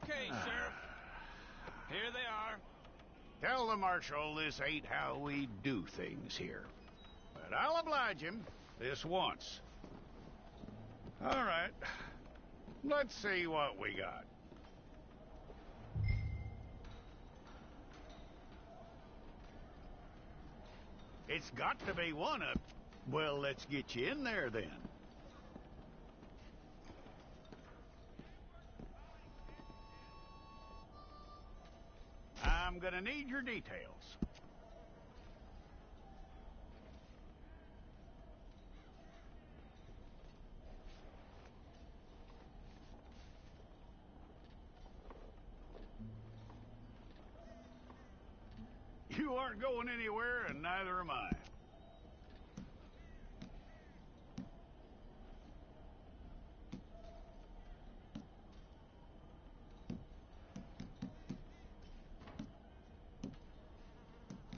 Okay, Sheriff. Here they are. Tell the Marshal this ain't how we do things here. But I'll oblige him this once. All right. Let's see what we got. It's got to be one of... Well, let's get you in there then. I'm gonna need your details. You aren't going anywhere, and neither am I.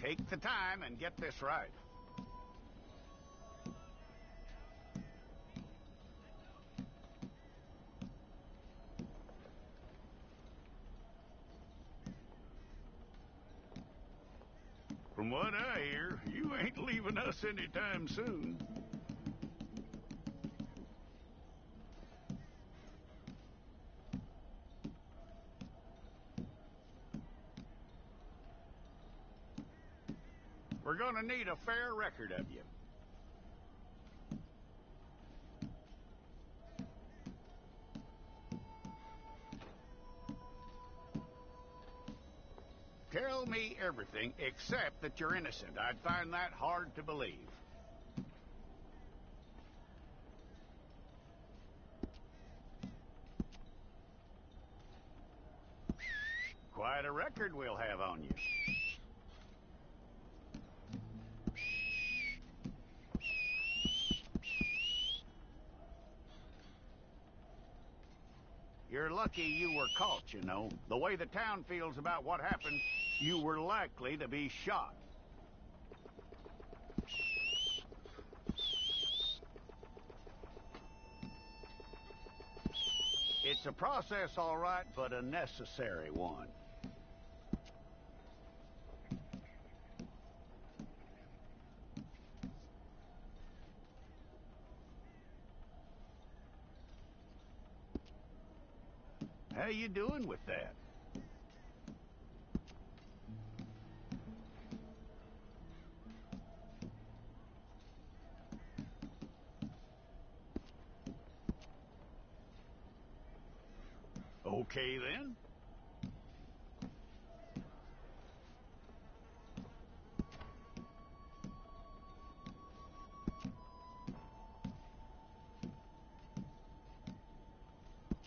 Take the time and get this right. From what I hear, you ain't leaving us anytime soon. We're gonna need a fair record of you. Tell me everything except that you're innocent. I'd find that hard to believe. Quite a record we'll have on you. You're lucky you were caught, you know. The way the town feels about what happened, you were likely to be shot. It's a process, all right, but a necessary one. How you doing with that? Okay, then.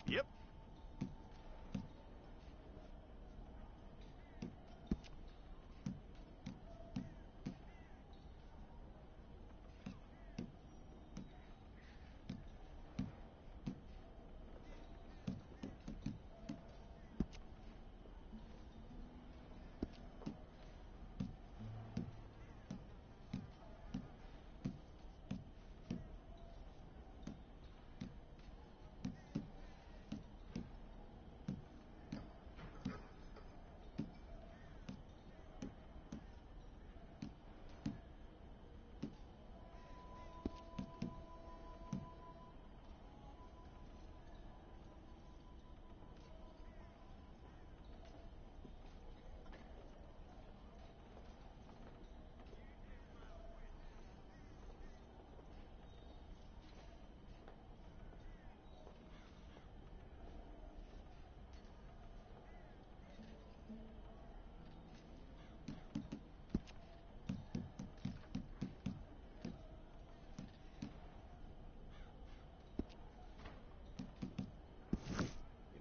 Yep.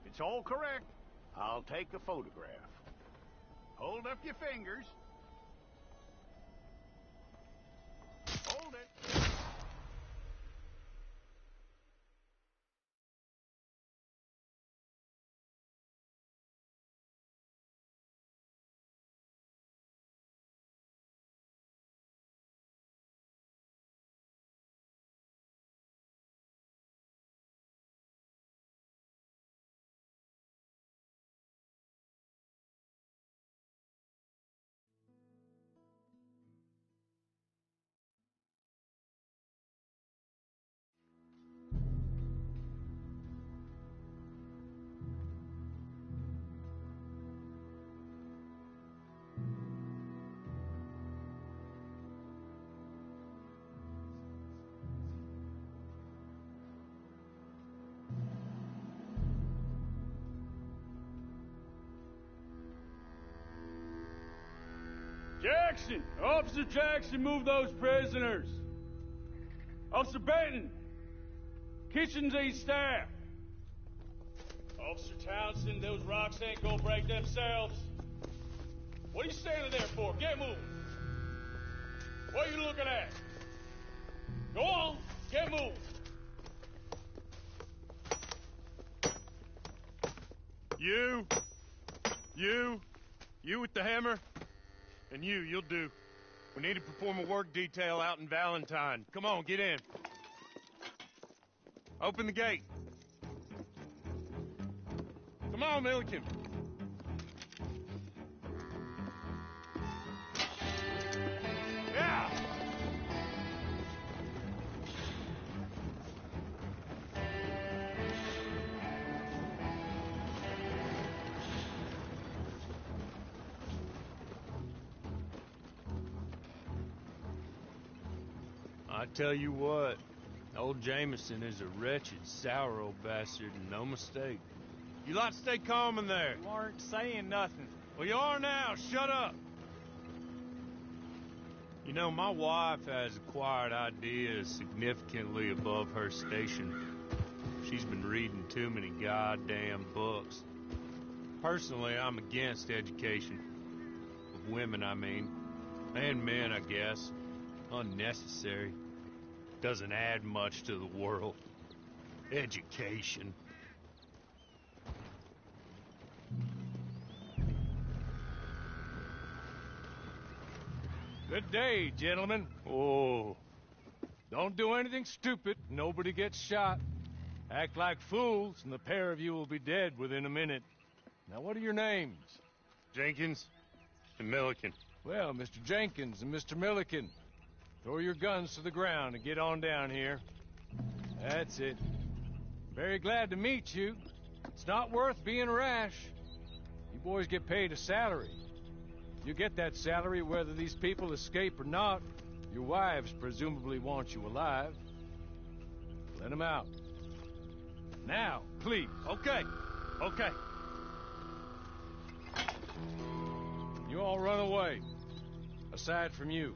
It's all correct. I'll take a photograph. Hold up your fingers. Hold it. Jackson! Officer Jackson, move those prisoners! Officer Benton! Kitchens these staff! Officer Townsend, those rocks ain't gonna break themselves. What are you standing there for? Get moving! What are you looking at? Go on, get moving! You with the hammer, and you'll do. We need to perform a work detail out in Valentine. Come on, get in. Open the gate. Come on, Milliken. Yeah! I tell you what, old Jameson is a wretched, sour old bastard, and no mistake. You lot stay calm in there. You aren't saying nothing. Well, you are now. Shut up. You know, my wife has acquired ideas significantly above her station. She's been reading too many goddamn books. Personally, I'm against education. Of women, I mean. And men, I guess. Unnecessary. Doesn't add much to the world. Education. Good day, gentlemen. Oh, Don't do anything stupid. Nobody gets shot. Act like fools, and the pair of you will be dead within a minute. Now, what are your names? Jenkins and Milliken. Well, Mr. Jenkins and Mr. Milliken, throw your guns to the ground and get on down here. That's it. Very glad to meet you. It's not worth being rash. You boys get paid a salary. You get that salary whether these people escape or not. Your wives presumably want you alive. Let them out. Now, please. Okay. You all run away. Aside from you.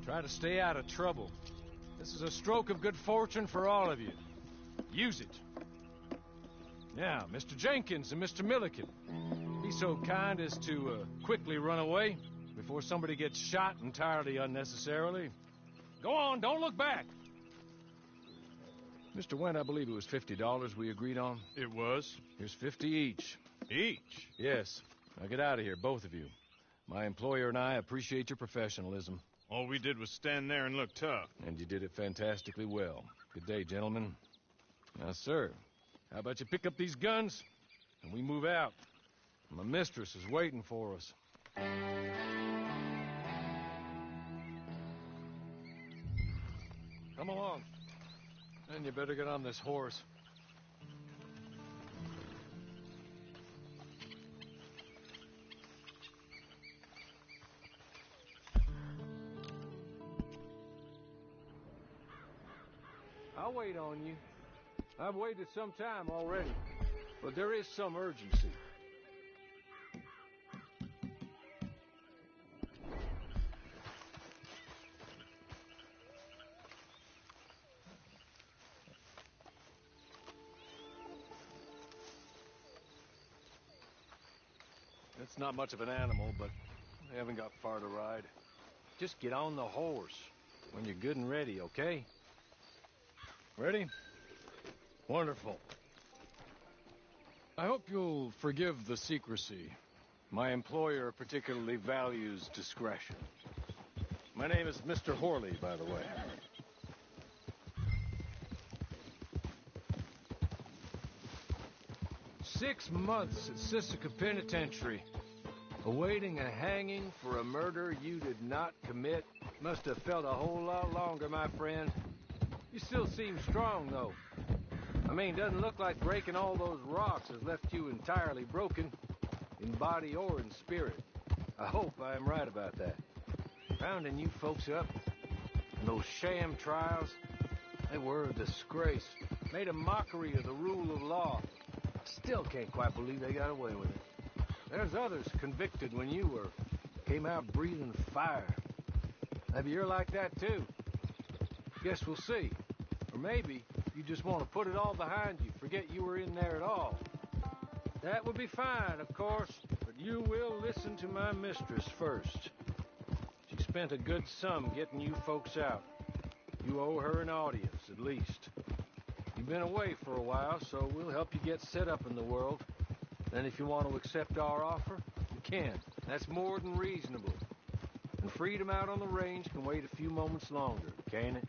Try to stay out of trouble. This is a stroke of good fortune for all of you. Use it. Now, Mr. Jenkins and Mr. Milliken, be so kind as to quickly run away before somebody gets shot entirely unnecessarily. Go on, don't look back. Mr. Wendt, I believe it was $50 we agreed on. It was. Here's 50 each. Each? Yes. Now get out of here, both of you. My employer and I appreciate your professionalism. All we did was stand there and look tough. And you did it fantastically well. Good day, gentlemen. Now, sir, how about you pick up these guns and we move out? My mistress is waiting for us. Come along. And you better get on this horse. I'll wait on you. I've waited some time already, but there is some urgency. It's not much of an animal, but I haven't got far to ride. Just get on the horse when you're good and ready, okay? Ready? Wonderful. I hope you'll forgive the secrecy. My employer particularly values discretion. My name is Mr. Horley, by the way. "6 months at Sisika Penitentiary, awaiting a hanging for a murder you did not commit. Must have felt a whole lot longer, my friend. You still seem strong, though. I mean, doesn't look like breaking all those rocks has left you entirely broken, in body or in spirit. I hope I am right about that. Rounding you folks up, and those sham trials, they were a disgrace. Made a mockery of the rule of law. Still can't quite believe they got away with it. There's others convicted when you were Came out breathing fire. Maybe you're like that too. Guess we'll see. Or maybe you just want to put it all behind you, forget you were in there at all. That would be fine, of course, but you will listen to my mistress first. She spent a good sum getting you folks out. You owe her an audience, at least. You've been away for a while, so we'll help you get set up in the world. Then if you want to accept our offer, you can. That's more than reasonable. And freedom out on the range can wait a few moments longer, can't it?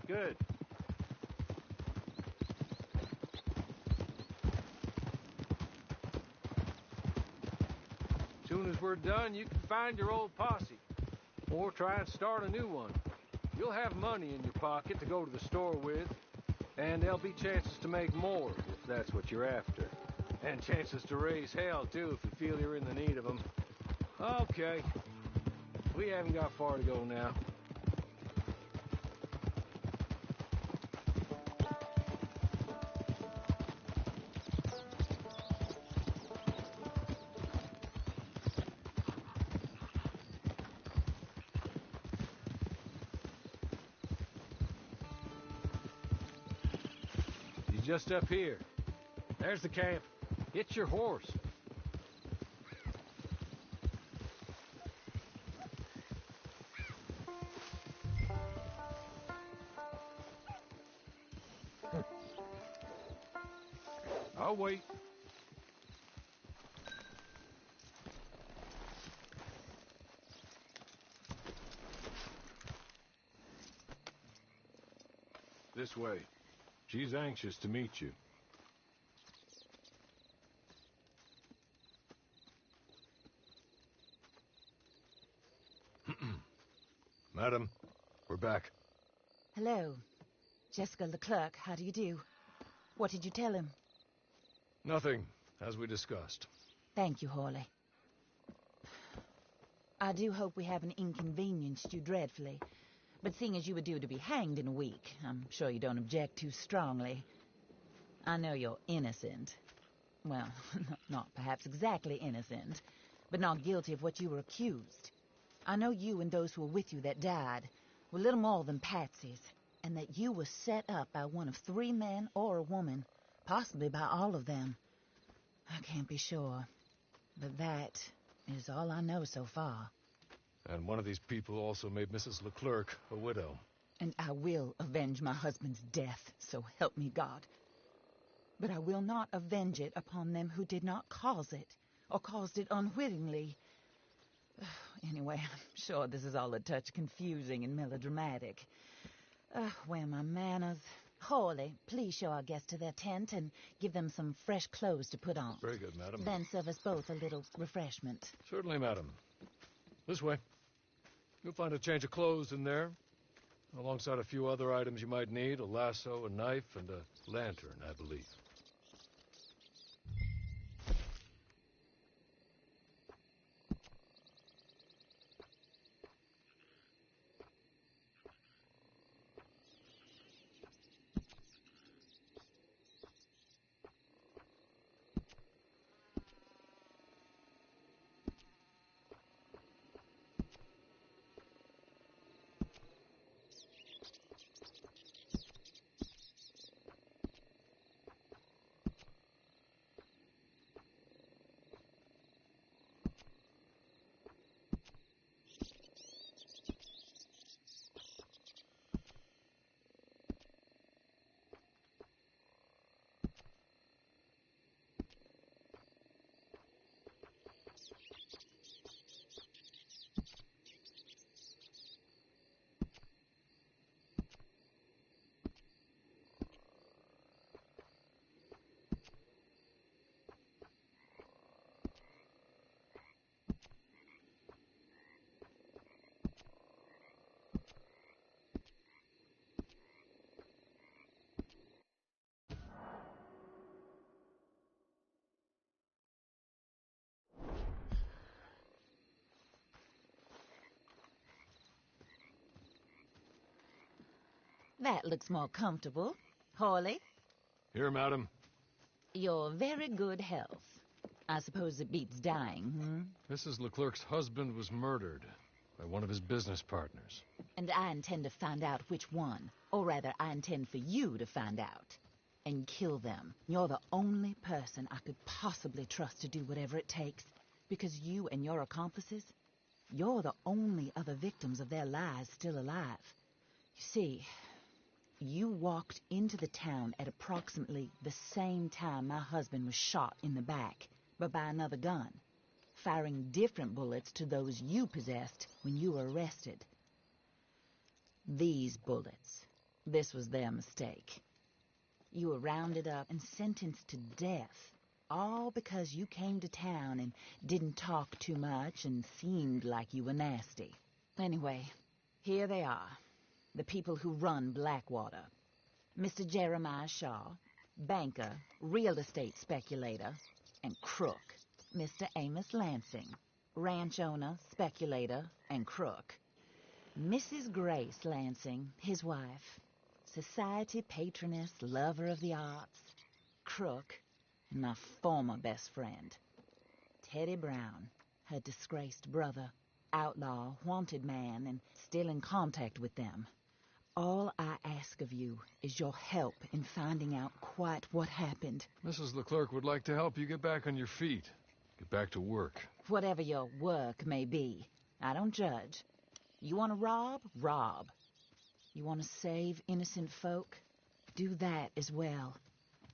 Good. Soon as we're done, you can find your old posse. Or try and start a new one. You'll have money in your pocket to go to the store with. And there'll be chances to make more, if that's what you're after. And chances to raise hell, too, if you feel you're in the need of them. Okay. We haven't got far to go now. He's just up here. There's the camp. Get your horse. I'll wait. This way. She's anxious to meet you. Madam, we're back. Hello. Jessica Leclerc, how do you do? What did you tell him? Nothing, as we discussed. Thank you, Hawley. I do hope we haven't inconvenienced you dreadfully. But seeing as you were due to be hanged in a week, I'm sure you don't object too strongly. I know you're innocent. Well, not perhaps exactly innocent, but not guilty of what you were accused. I know you and those who were with you that died were little more than patsies, and that you were set up by one of 3 men or a woman, possibly by all of them. I can't be sure, but that is all I know so far. And one of these people also made Mrs. Leclerc a widow. And I will avenge my husband's death, so help me God. But I will not avenge it upon them who did not cause it, or caused it unwittingly. Anyway, I'm sure this is all a touch confusing and melodramatic. Where are my manners? Hawley, please show our guests to their tent and give them some fresh clothes to put on. Very good, madam. Then serve us both a little refreshment. Certainly, madam. This way. You'll find a change of clothes in there, alongside a few other items you might need, a lasso, a knife, and a lantern, I believe. That looks more comfortable. Hawley, Here, madam. your very good health. I suppose it beats dying, hmm? Mrs. Leclerc's husband was murdered by one of his business partners. And I intend to find out which one. Or rather, I intend for you to find out. And kill them. You're the only person I could possibly trust to do whatever it takes. Because you and your accomplices, you're the only other victims of their lies still alive. You see, you walked into the town at approximately the same time my husband was shot in the back, but by another gun, firing different bullets to those you possessed when you were arrested. These bullets, this was their mistake. You were rounded up and sentenced to death, all because you came to town and didn't talk too much and seemed like you were nasty. Anyway, here they are, the people who run Blackwater. Mr. Jeremiah Shaw, banker, real estate speculator, and crook. Mr. Amos Lansing, ranch owner, speculator, and crook. Mrs. Grace Lansing, his wife, society patroness, lover of the arts, crook, and my former best friend. Teddy Brown, her disgraced brother, outlaw, wanted man, and still in contact with them. All I ask of you is your help in finding out quite what happened. Mrs. Leclerc would like to help you get back on your feet. Get back to work. Whatever your work may be, I don't judge. You want to rob? Rob. You want to save innocent folk? Do that as well.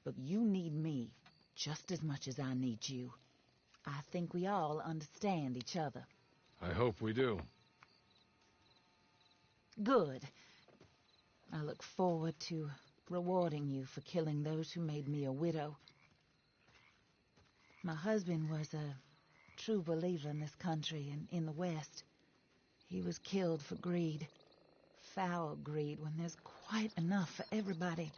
But you need me just as much as I need you. I think we all understand each other. I hope we do. Good. I look forward to rewarding you for killing those who made me a widow. My husband was a true believer in this country and in the West. He was killed for greed. Foul greed when there's quite enough for everybody.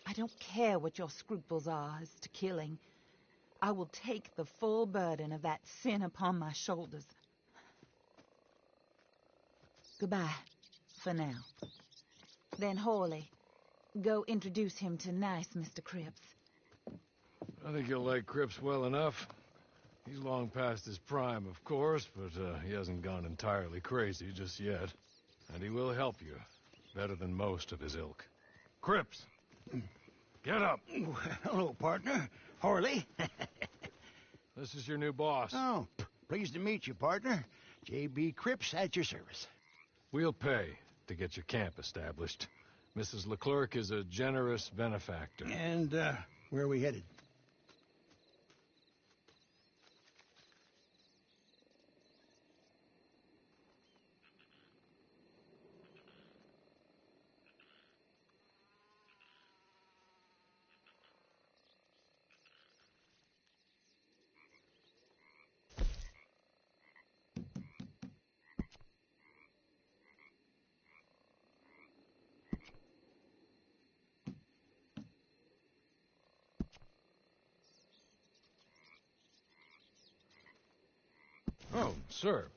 I don't care what your scruples are as to killing. I will take the full burden of that sin upon my shoulders. Goodbye, for now. Then Hawley, go introduce him to nice Mr. Cripps. I think you'll like Cripps well enough. He's long past his prime, of course, but he hasn't gone entirely crazy just yet. And he will help you, better than most of his ilk. Cripps! Get up! Hello, partner. Harley. This is your new boss. Oh, pleased to meet you, partner. J.B. Cripps at your service. We'll pay to get your camp established. Mrs. Leclerc is a generous benefactor. And, where are we headed? Oh, sir.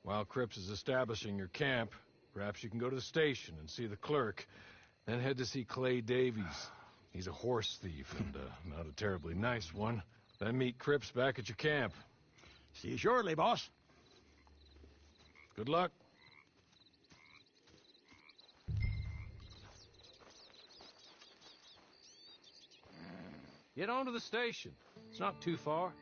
While Cripps is establishing your camp, perhaps you can go to the station and see the clerk, then head to see Clay Davies. He's a horse thief and not a terribly nice one. Then meet Cripps back at your camp. See you shortly, boss. Good luck. Get on to the station. It's not too far.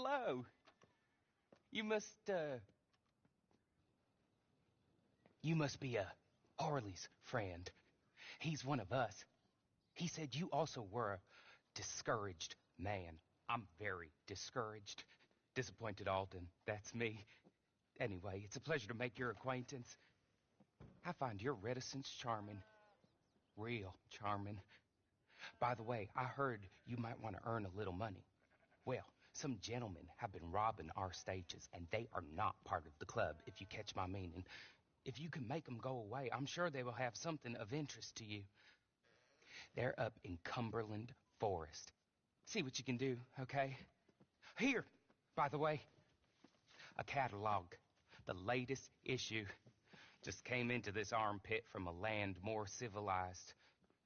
hello. You must be Harley's friend. He's one of us. He said you also were a discouraged man. I'm very discouraged. Disappointed Alden, that's me. Anyway, it's a pleasure to make your acquaintance. I find your reticence charming. Real charming. By the way, I heard you might want to earn a little money. Well, some gentlemen have been robbing our stages, and they are not part of the club, if you catch my meaning. If you can make them go away, I'm sure they will have something of interest to you. They're up in Cumberland Forest. See what you can do, okay? Here, by the way, a catalog. The latest issue. Just came into this armpit from a land more civilized.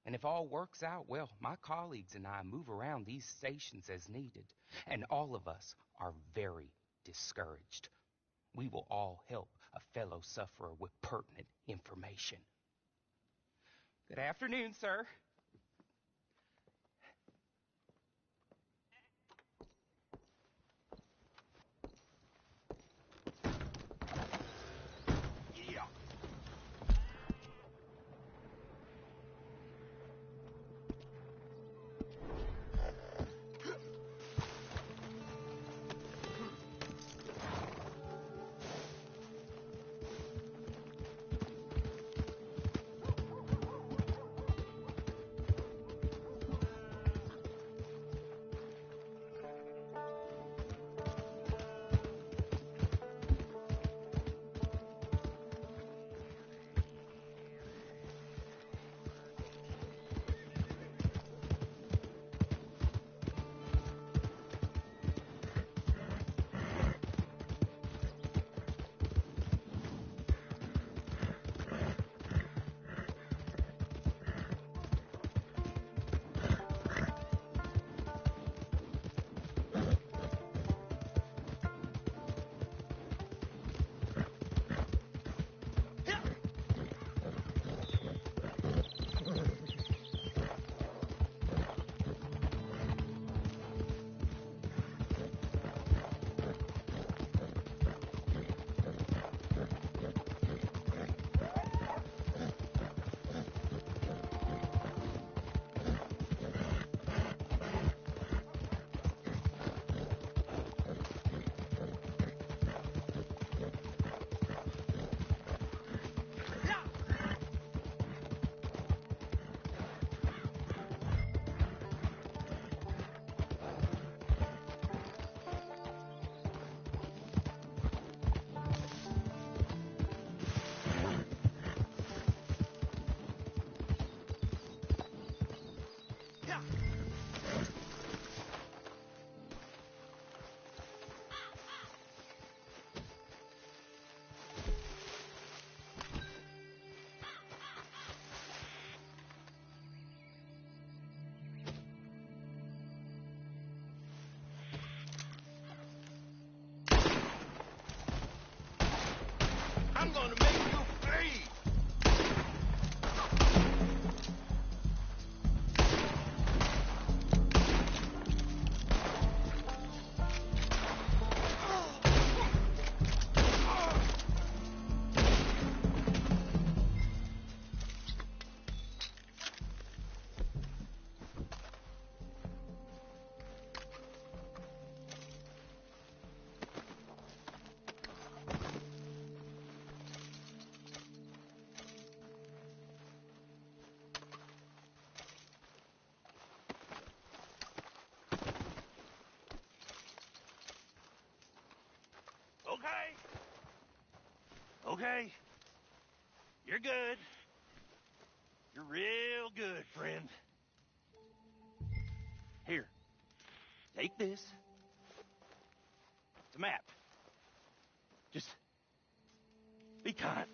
And if all works out, well, my colleagues and I move around these stations as needed. And all of us are very discouraged. We will all help a fellow sufferer with pertinent information. Good afternoon, sir. Yeah. I'm gonna make you bleed! Okay. You're good. You're real good, friend. Here. Take this. It's a map. Just be kind.